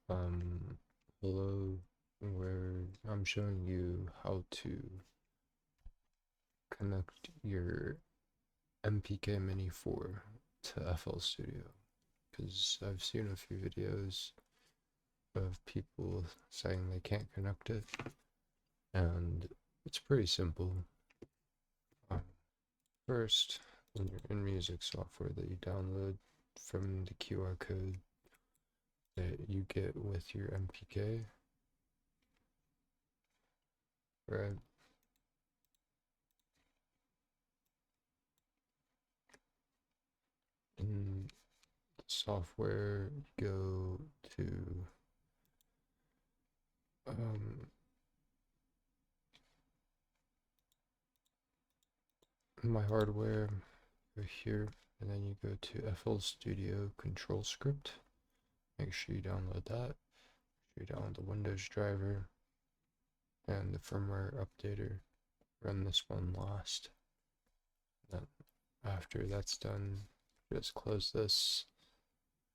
um, Hello, where I'm showing you how to connect your MPK Mini 4 to FL Studio. Because I've seen a few videos of people saying they can't connect it, and it's pretty simple. Um, First, in your InMusic software that you download from the QR code that you get with your MPK, right? In the software, go to um, my hardware, go here, and then you go to FL Studio Control Script. Make sure you download that. Make sure you download the Windows driver and the firmware updater. Run this one last. Then after that's done, just close this.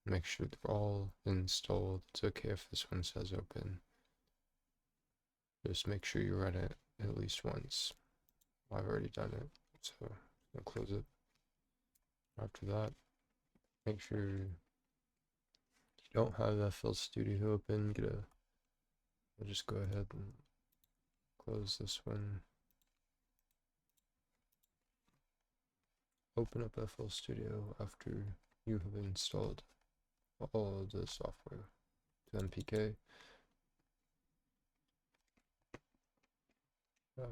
Make sure they're all installed. It's okay if this one says open. Just make sure you run it at least once. I've already done it, so I'll close it. After that, make sure you don't have FL Studio open. We'll just go ahead and close this one. Open up FL Studio after you have installed all of the software to MPK.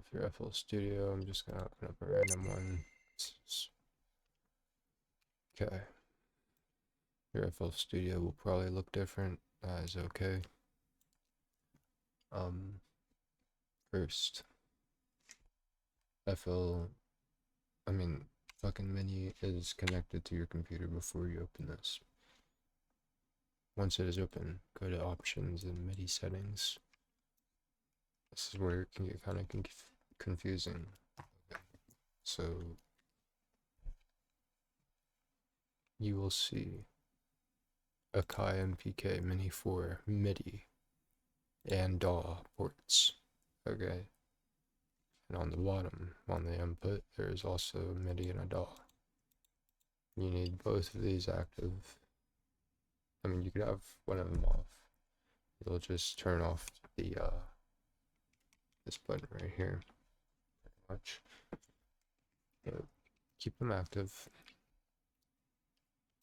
For FL Studio, I'm just gonna open up a random one. Okay. Your FL Studio will probably look different. That is okay. First, FL, I mean, fucking Mini is connected to your computer before you open this. Once it is open, go to Options and MIDI Settings. This is where it can get kind of confusing. So, you will see Akai MPK Mini 4 MIDI and DAW ports. Okay. And on the bottom, on the input, there is also MIDI and a DAW. You need both of these active. I mean, you could have one of them off. You'll just turn off the this button right here, pretty much. But keep them active.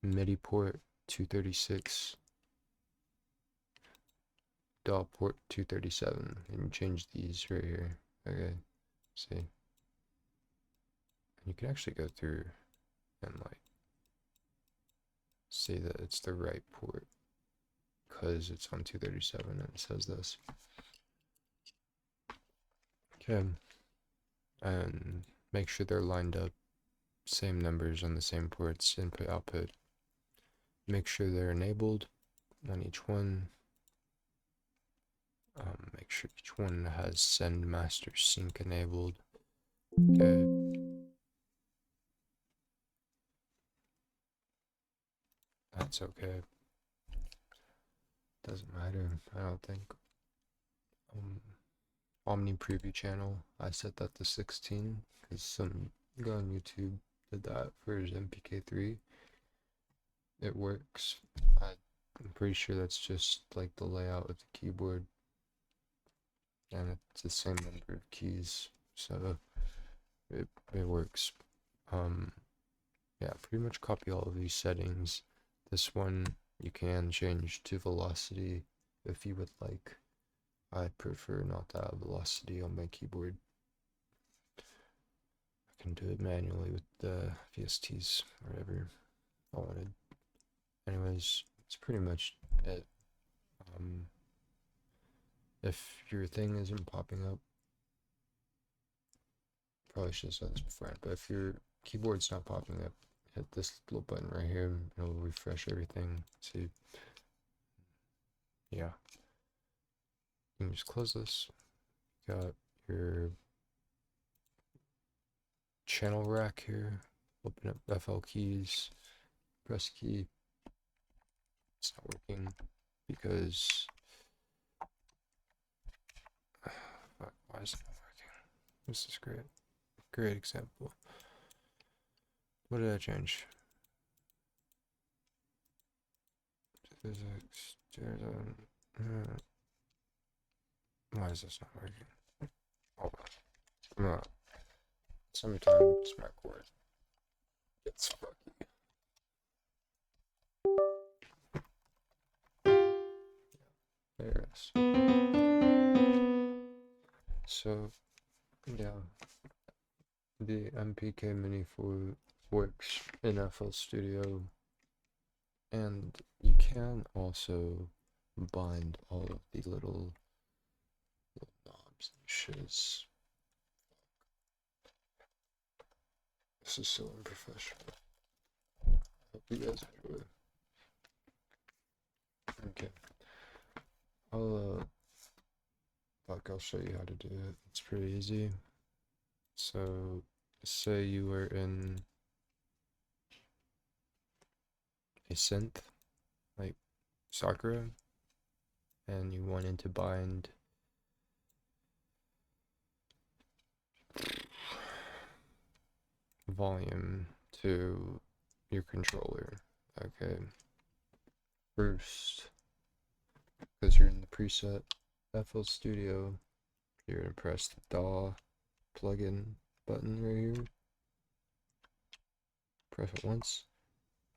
MIDI port 236, DAW port 237, and change these right here. Okay, see, and you can actually go through and like say that it's the right port because it's on 237 and it says this. Okay, and make sure they're lined up, same numbers on the same ports, input output. Make sure they're enabled on each one. Make sure each one has send master sync enabled. Okay. That's okay. Doesn't matter, I don't think. Omni preview channel, I set that to 16 because some guy on YouTube did that for his MPK3. It works. I'm pretty sure that's just like the layout of the keyboard, and it's the same number of keys, so it works. Yeah, pretty much copy all of these settings. This one you can change to velocity if you would like. I prefer not to have velocity on my keyboard. I can do it manually with the VSTs or whatever I wanted. Anyways, it's pretty much it. If your thing isn't popping up, probably should have said this before, but if your keyboard's not popping up, hit this little button right here, and it'll refresh everything. See, yeah. You can just close this. You got your channel rack here. Open up FL keys, press key. It's not working. because why is it not working? This is great example. What did I change? Physics. Why is this not working? Hold on. No. Sometimes my cord gets fucky. There it is. So, yeah, the MPK Mini 4 works in FL Studio, and you can also bind all of the little knobs and shiz. This is so unprofessional. Hope you guys enjoy. Okay. I'll show you how to do it. It's pretty easy. So, say you were in a synth, like Sakura, and you wanted to bind volume to your controller. Okay. First, because you're in the preset FL Studio, you're gonna press the DAW plugin button right here. Press it once,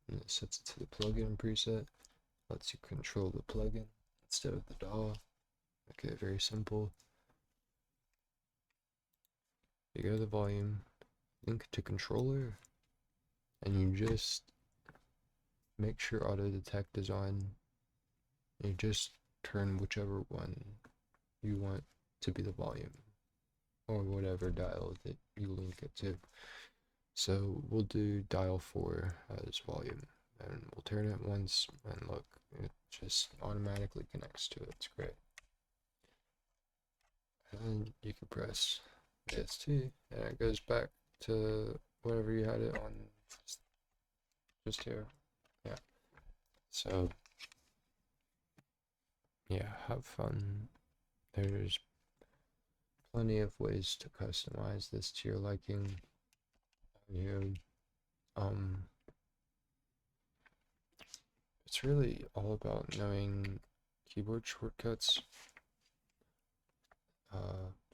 and it sets it to the plugin preset. Lets you control the plugin instead of the DAW. Okay, very simple. You go to the volume, link to controller, and you just make sure auto detect is on. You just turn whichever one you want to be the volume, or whatever dial that you link it to. So we'll do dial 4 as volume, and we'll turn it once, and look, it just automatically connects to it. It's great. And you can press AST, and it goes back to whatever you had it on just here. Yeah. So yeah, have fun. There's plenty of ways to customize this to your liking. It's really all about knowing keyboard shortcuts.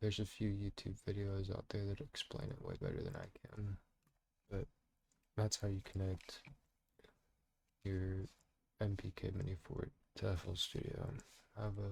There's a few YouTube videos out there that explain it way better than I can, but that's how you connect your MPK Mini 4 to FL Studio. Have a